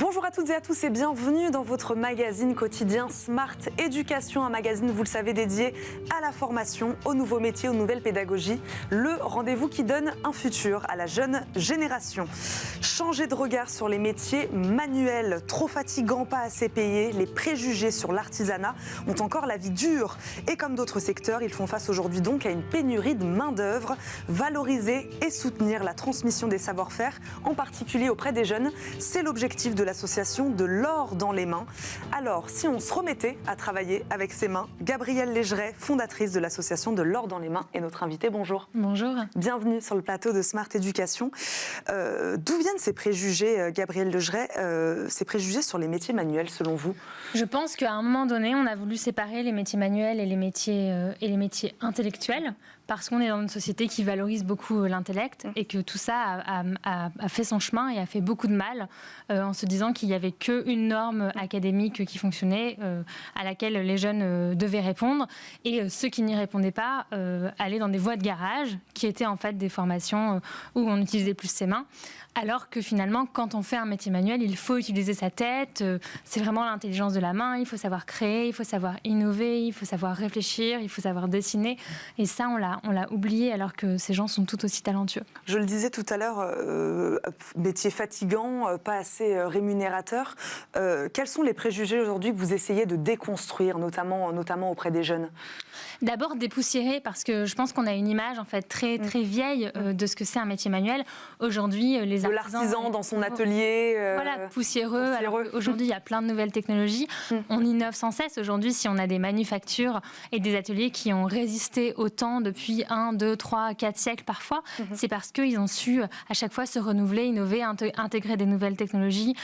Bonjour à toutes et à tous et bienvenue dans votre magazine quotidien Smart Éducation, un magazine, vous le savez, dédié à la formation, aux nouveaux métiers, aux nouvelles pédagogies. Le rendez-vous qui donne un futur à la jeune génération. Changer de regard sur les métiers manuels, trop fatigants, pas assez payés, les préjugés sur l'artisanat ont encore la vie dure. Et comme d'autres secteurs, ils font face aujourd'hui donc à une pénurie de main-d'œuvre. Valoriser et soutenir la transmission des savoir-faire, en particulier auprès des jeunes, c'est l'objectif de l'association De l'or dans les mains. Alors, si on se remettait à travailler avec ses mains, Gabrielle Légeret, fondatrice de l'association De l'or dans les mains, est notre invitée. Bonjour. Bonjour. Bienvenue sur le plateau de Smart Éducation. D'où viennent ces préjugés, Gabrielle Légeret, ces préjugés sur les métiers manuels, selon vous? Je pense qu'à un moment donné, on a voulu séparer les métiers manuels et les métiers intellectuels, parce qu'on est dans une société qui valorise beaucoup l'intellect et que tout ça a fait son chemin et a fait beaucoup de mal en se disant qu'il n'y avait qu'une norme académique qui fonctionnait, à laquelle les jeunes devaient répondre, et ceux qui n'y répondaient pas allaient dans des voies de garage qui étaient en fait des formations où on utilisait plus ses mains. Alors que finalement, quand on fait un métier manuel, il faut utiliser sa tête, c'est vraiment l'intelligence de la main, il faut savoir créer, il faut savoir innover, il faut savoir réfléchir, il faut savoir dessiner. Et ça, on l'a oublié alors que ces gens sont tout aussi talentueux. Je le disais tout à l'heure, métier fatigant, pas assez rémunérateur. Quels sont les préjugés aujourd'hui que vous essayez de déconstruire, notamment auprès des jeunes ? D'abord dépoussiérer, parce que je pense qu'on a une image en fait très vieille de ce que c'est un métier manuel. Aujourd'hui, les artisans, de l'artisan dans son atelier, voilà, poussiéreux. Alors aujourd'hui, il y a plein de nouvelles technologies. On innove sans cesse. Aujourd'hui, si on a des manufactures et des ateliers qui ont résisté au temps depuis 1, 2, 3, 4 siècles parfois, c'est parce qu'ils ont su à chaque fois se renouveler, innover, intégrer des nouvelles technologies,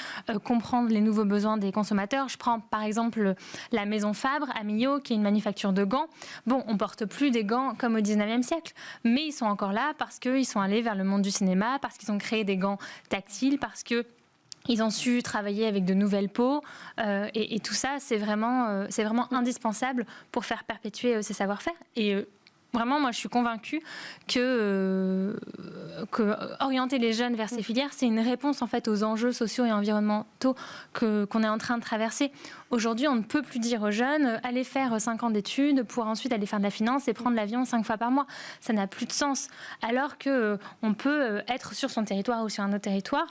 comprendre les nouveaux besoins des consommateurs. Je prends par exemple la maison Fabre à Millau, qui est une manufacture de gants. Bon, on porte plus des gants comme au 19e siècle, mais ils sont encore là parce qu'ils sont allés vers le monde du cinéma, parce qu'ils ont créé des gants tactiles, parce qu'ils ont su travailler avec de nouvelles peaux. Et tout ça, c'est vraiment indispensable pour faire perpétuer ces savoir-faire. Et vraiment, moi, je suis convaincue que orienter les jeunes vers ces filières, c'est une réponse en fait aux enjeux sociaux et environnementaux qu'on est en train de traverser. Aujourd'hui, on ne peut plus dire aux jeunes allez faire 5 ans d'études pour ensuite aller faire de la finance et prendre l'avion 5 fois par mois. Ça n'a plus de sens. Alors qu'on peut être sur son territoire ou sur un autre territoire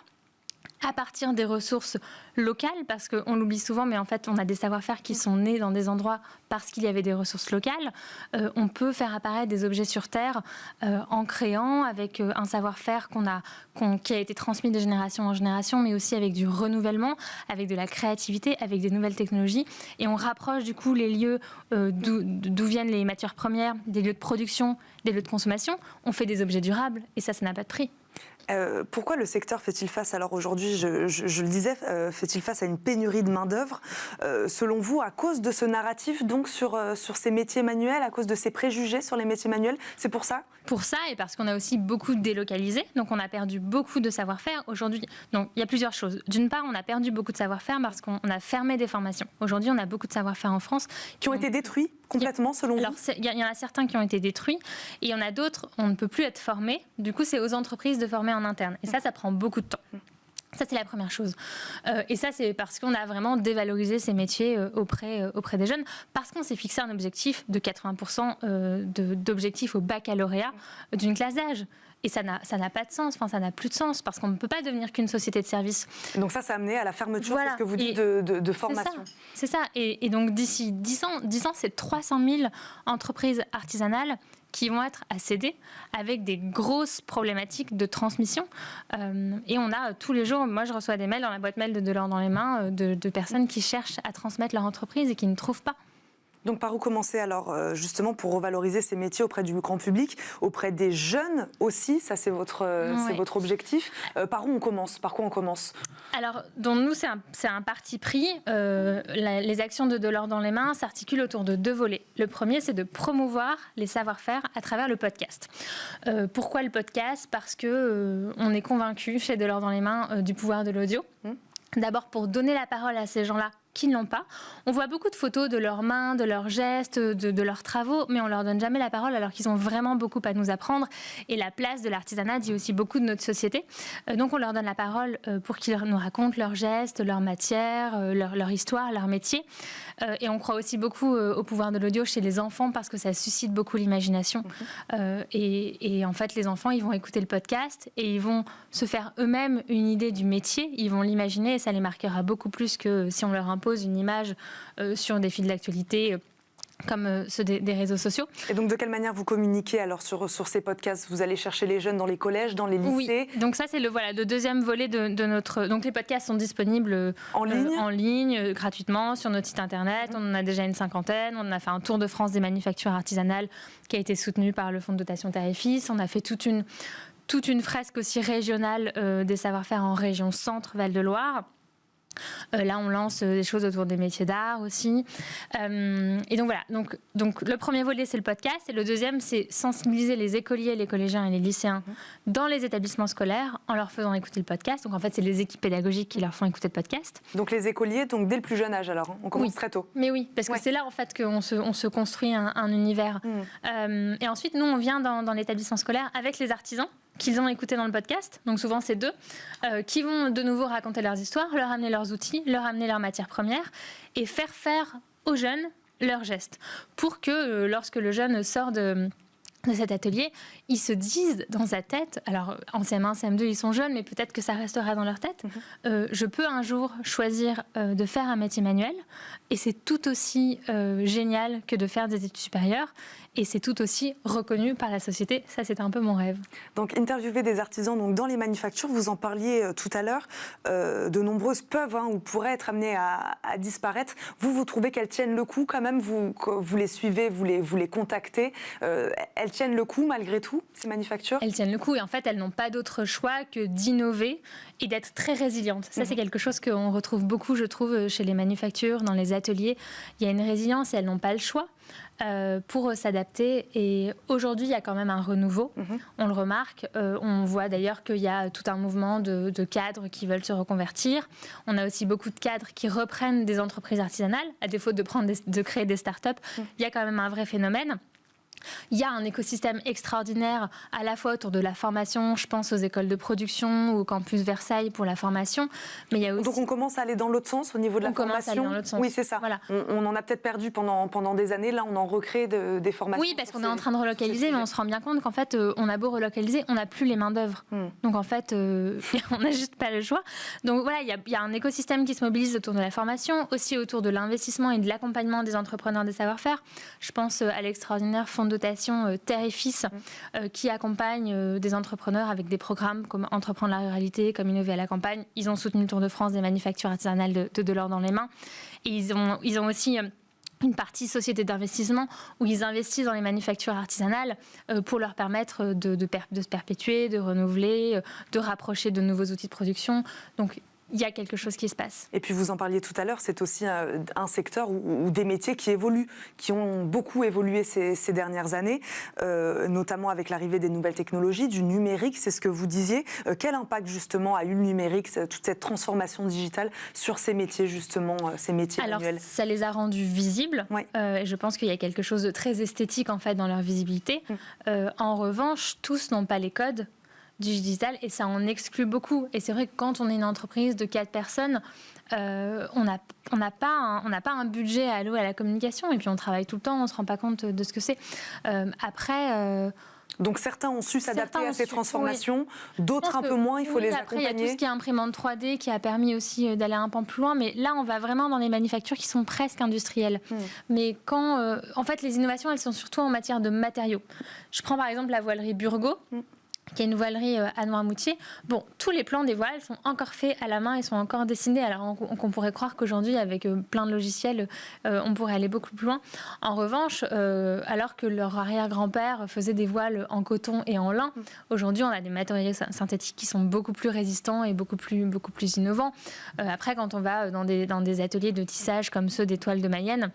à partir des ressources locales, parce qu'on l'oublie souvent, mais en fait, on a des savoir-faire qui sont nés dans des endroits parce qu'il y avait des ressources locales. On peut faire apparaître des objets sur Terre en créant avec un savoir-faire qui a été transmis de génération en génération, mais aussi avec du renouvellement, avec de la créativité, avec des nouvelles technologies. Et on rapproche du coup les lieux d'où viennent les matières premières, des lieux de production, des lieux de consommation. On fait des objets durables et ça n'a pas de prix. Pourquoi le secteur fait-il face, alors aujourd'hui, je le disais, fait-il face à une pénurie de main-d'œuvre, selon vous, à cause de ce narratif donc sur ces métiers manuels, à cause de ces préjugés sur les métiers manuels? C'est pour ça? Pour ça, et parce qu'on a aussi beaucoup délocalisé, donc on a perdu beaucoup de savoir-faire. Aujourd'hui, donc il y a plusieurs choses. D'une part, on a perdu beaucoup de savoir-faire parce qu'on a fermé des formations. Aujourd'hui, on a beaucoup de savoir-faire en France qui ont été détruits complètement, selon vous? Alors, il y en a certains qui ont été détruits, et il y en a d'autres, on ne peut plus être formé. Du coup, c'est aux entreprises de former en interne. Et ça prend beaucoup de temps. Ça, c'est la première chose. Et ça, c'est parce qu'on a vraiment dévalorisé ces métiers auprès des jeunes, parce qu'on s'est fixé un objectif de 80% d'objectifs au baccalauréat d'une classe d'âge. Et ça n'a pas de sens, ça n'a plus de sens, parce qu'on ne peut pas devenir qu'une société de services. Donc ça a amené à la fermeture, voilà, c'est ce que vous dites, de formation. C'est ça. Et donc d'ici 10 ans, c'est 300 000 entreprises artisanales qui vont être à céder, avec des grosses problématiques de transmission. Et on a tous les jours, moi je reçois des mails dans la boîte mail de l'or dans les mains de personnes qui cherchent à transmettre leur entreprise et qui ne trouvent pas. Donc par où commencer alors, justement, pour revaloriser ces métiers auprès du grand public, auprès des jeunes aussi, ça c'est votre objectif. Par où on commence? Par quoi on commence? Alors, donc nous, c'est un parti pris. Les actions de l'or dans les mains s'articulent autour de 2 volets. Le premier, c'est de promouvoir les savoir-faire à travers le podcast. Pourquoi le podcast? Parce que on est convaincu chez de l'or dans les mains du pouvoir de l'audio. D'abord pour donner la parole à ces gens-là qui ne l'ont pas. On voit beaucoup de photos de leurs mains, de leurs gestes, de leurs travaux, mais on leur donne jamais la parole alors qu'ils ont vraiment beaucoup à nous apprendre. Et la place de l'artisanat dit aussi beaucoup de notre société. Donc on leur donne la parole pour qu'ils nous racontent leurs gestes, leurs matières, leur histoire, leur métier. Et on croit aussi beaucoup au pouvoir de l'audio chez les enfants parce que ça suscite beaucoup l'imagination. Et en fait, les enfants, ils vont écouter le podcast et ils vont se faire eux-mêmes une idée du métier. Ils vont l'imaginer et ça les marquera beaucoup plus que si on leur impose une image sur des fils d'actualité comme ceux des réseaux sociaux. Et donc, de quelle manière vous communiquez alors sur ces podcasts? Vous allez chercher les jeunes dans les collèges, dans les lycées? Oui, donc ça, c'est le deuxième volet de notre... Donc, les podcasts sont disponibles en ligne, gratuitement, sur notre site internet. On en a déjà une 50aine. On a fait un tour de France des manufactures artisanales qui a été soutenu par le fonds de dotation Terre-et-Fils. On a fait toute une fresque aussi régionale des savoir-faire en région Centre, Val-de-Loire. Là, on lance des choses autour des métiers d'art aussi. Et donc voilà. Donc le premier volet, c'est le podcast. Et le deuxième, c'est sensibiliser les écoliers, les collégiens et les lycéens dans les établissements scolaires en leur faisant écouter le podcast. Donc en fait, c'est les équipes pédagogiques qui leur font écouter le podcast. Donc les écoliers, donc dès le plus jeune âge alors, on commence très tôt. Mais oui, parce que c'est là en fait qu'on se construit un univers. Et ensuite, nous, on vient dans l'établissement scolaire avec les artisans qu'ils ont écouté dans le podcast, donc souvent c'est deux, qui vont de nouveau raconter leurs histoires, leur amener leurs outils, leur amener leurs matières premières et faire aux jeunes leurs gestes pour que lorsque le jeune sort de cet atelier, ils se disent dans sa tête, alors en CM1, CM2, ils sont jeunes, mais peut-être que ça restera dans leur tête, je peux un jour choisir de faire un métier manuel et c'est tout aussi génial que de faire des études supérieures. Et c'est tout aussi reconnu par la société. Ça, c'était un peu mon rêve. Donc, interviewer des artisans donc, dans les manufactures, vous en parliez tout à l'heure, de nombreuses peuvent ou pourraient être amenées à disparaître. Vous trouvez qu'elles tiennent le coup quand même? Vous les suivez, vous les contactez. Elles tiennent le coup malgré tout, ces manufactures? Elles tiennent le coup et en fait, elles n'ont pas d'autre choix que d'innover et d'être très résilientes. Ça, c'est quelque chose qu'on retrouve beaucoup, je trouve, chez les manufactures, dans les ateliers. Il y a une résilience et elles n'ont pas le choix. Pour s'adapter. Et aujourd'hui, il y a quand même un renouveau. On le remarque. On voit d'ailleurs qu'il y a tout un mouvement de cadres qui veulent se reconvertir. On a aussi beaucoup de cadres qui reprennent des entreprises artisanales, à défaut de créer des start-up. Il y a quand même un vrai phénomène. Il y a un écosystème extraordinaire à la fois autour de la formation, je pense aux écoles de production ou au campus Versailles pour la formation, mais il y a aussi... Donc on commence à aller dans l'autre sens au niveau de la formation. On commence à aller dans l'autre sens. Oui, c'est ça. Voilà. On en a peut-être perdu pendant des années, là on en recrée des formations. Oui, parce qu'on est en train de relocaliser, mais on se rend bien compte qu'en fait, on a beau relocaliser, on n'a plus les mains-d'œuvre. Donc en fait, on n'a juste pas le choix. Donc voilà, il y a un écosystème qui se mobilise autour de la formation, aussi autour de l'investissement et de l'accompagnement des entrepreneurs des savoir-faire. Je pense à l'extraordinaire fonds de dotation Terre-et-Fils qui accompagne des entrepreneurs avec des programmes comme Entreprendre la ruralité, comme Innover à la campagne. Ils ont soutenu le Tour de France des manufactures artisanales de l'or dans les mains. Et ils ont aussi une partie société d'investissement où ils investissent dans les manufactures artisanales pour leur permettre de se perpétuer, de renouveler, de rapprocher de nouveaux outils de production. Donc, il y a quelque chose qui se passe. Et puis vous en parliez tout à l'heure, c'est aussi un secteur ou des métiers qui évoluent, qui ont beaucoup évolué ces dernières années, notamment avec l'arrivée des nouvelles technologies, du numérique, c'est ce que vous disiez. Quel impact justement a eu le numérique, toute cette transformation digitale sur ces métiers justement, ces métiers manuels? Alors ça les a rendus visibles. Oui. Je pense qu'il y a quelque chose de très esthétique en fait dans leur visibilité. En revanche, tous n'ont pas les codes du digital et ça en exclut beaucoup. Et c'est vrai que quand on est une entreprise de 4 personnes, on n'a pas un budget à allouer à la communication et puis on travaille tout le temps, on ne se rend pas compte de ce que c'est. Donc certains ont su s'adapter à ces transformations, d'autres un peu moins, il faut les accompagner. Après, il y a tout ce qui est imprimante 3D qui a permis aussi d'aller un peu plus loin, mais là on va vraiment dans les manufactures qui sont presque industrielles. Mais quand, en fait les innovations elles sont surtout en matière de matériaux. Je prends par exemple la voilerie Burgo, qui est une voilerie à Noirmoutier. Bon, tous les plans des voiles sont encore faits à la main et sont encore dessinés. Alors qu'on pourrait croire qu'aujourd'hui, avec plein de logiciels, on pourrait aller beaucoup plus loin. En revanche, alors que leur arrière-grand-père faisait des voiles en coton et en lin, aujourd'hui, on a des matériaux synthétiques qui sont beaucoup plus résistants et beaucoup plus innovants. Après, quand on va dans des ateliers de tissage comme ceux des toiles de Mayenne,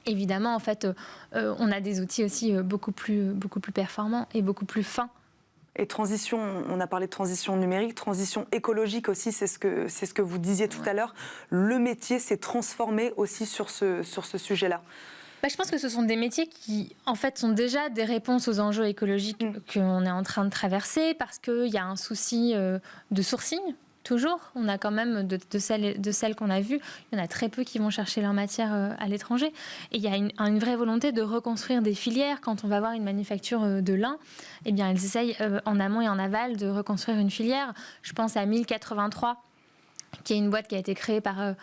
évidemment, en fait, on a des outils aussi beaucoup plus performants et beaucoup plus fins Et transition, on a parlé de transition numérique, transition écologique aussi, c'est ce que vous disiez tout à l'heure. Le métier s'est transformé aussi sur ce sujet-là. Je pense que ce sont des métiers qui, en fait, sont déjà des réponses aux enjeux écologiques qu'on est en train de traverser, parce qu'il y a un souci de sourcing. Toujours, on a quand même de celles qu'on a vues, il y en a très peu qui vont chercher leur matière à l'étranger. Et il y a une vraie volonté de reconstruire des filières. Quand on va voir une manufacture de lin, eh bien, elles essayent en amont et en aval de reconstruire une filière. Je pense à 1083, qui est une boîte qui a été créée par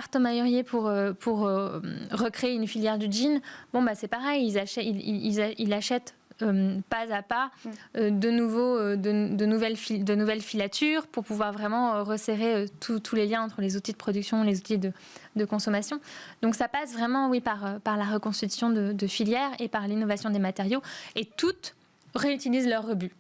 Thomas Hurier pour recréer une filière du jean. C'est pareil, ils achètent pas à pas de nouvelles filatures pour pouvoir vraiment resserrer tous les liens entre les outils de production et les outils de consommation. Donc ça passe vraiment par la reconstitution de filières et par l'innovation des matériaux, et toutes réutilisent leur rebut.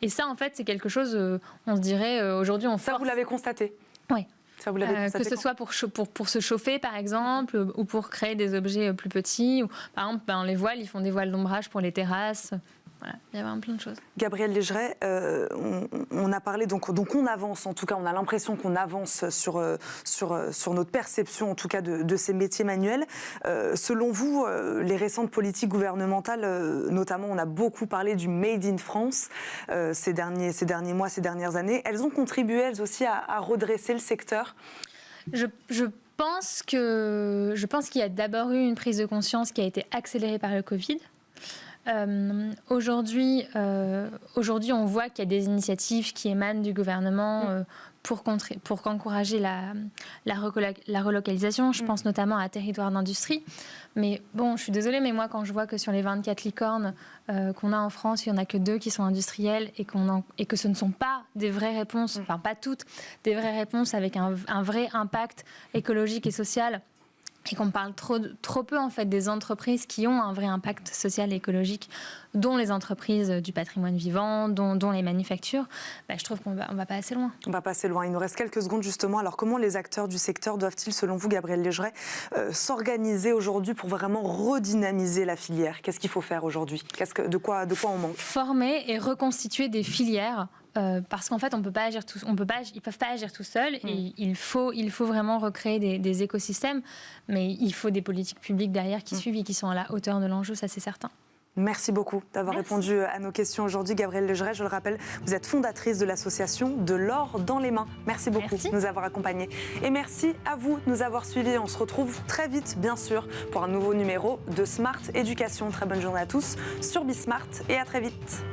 Et ça, en fait, c'est quelque chose, on se dirait, aujourd'hui, on force. Ça, vous l'avez constaté? Oui. Ça, vous l'avez constaté que ce soit pour se chauffer, par exemple, ou pour créer des objets plus petits. Ou, par exemple, les voiles, ils font des voiles d'ombrage pour les terrasses. Voilà, il y a vraiment plein de choses. Gabrielle Légeret, on a parlé, donc on avance, en tout cas, on a l'impression qu'on avance sur notre perception, en tout cas, de ces métiers manuels. Selon vous, les récentes politiques gouvernementales, notamment, on a beaucoup parlé du Made in France ces derniers mois, ces dernières années. Elles ont contribué, elles aussi, à redresser le secteur? Je pense qu'il y a d'abord eu une prise de conscience qui a été accélérée par le Covid. Aujourd'hui, on voit qu'il y a des initiatives qui émanent du gouvernement pour encourager la relocalisation. Je pense notamment à Territoire d'Industrie. Mais bon, je suis désolée, mais moi, quand je vois que sur les 24 licornes qu'on a en France, il n'y en a que 2 qui sont industrielles et que ce ne sont pas des vraies réponses, enfin pas toutes, des vraies réponses avec un vrai impact écologique et social, et qu'on parle trop peu en fait des entreprises qui ont un vrai impact social et écologique, dont les entreprises du patrimoine vivant, dont les manufactures, je trouve qu'on va pas assez loin. On va pas assez loin. Il nous reste quelques secondes justement. Alors comment les acteurs du secteur doivent-ils, selon vous, Gabrielle Légeret, s'organiser aujourd'hui pour vraiment redynamiser la filière? Qu'est-ce qu'il faut faire aujourd'hui? De quoi on manque? Former et reconstituer des filières. Parce qu'en fait, ils peuvent pas agir tout seuls. Et il faut vraiment recréer des écosystèmes, mais il faut des politiques publiques derrière qui suivent et qui sont à la hauteur de l'enjeu, ça c'est certain. Merci beaucoup d'avoir répondu à nos questions aujourd'hui, Gabrielle Légeret. Je le rappelle, vous êtes fondatrice de l'association De l'or dans les mains. Merci beaucoup de nous avoir accompagnés. Et merci à vous de nous avoir suivis. On se retrouve très vite, bien sûr, pour un nouveau numéro de Smart Éducation. Très bonne journée à tous sur Bismart et à très vite.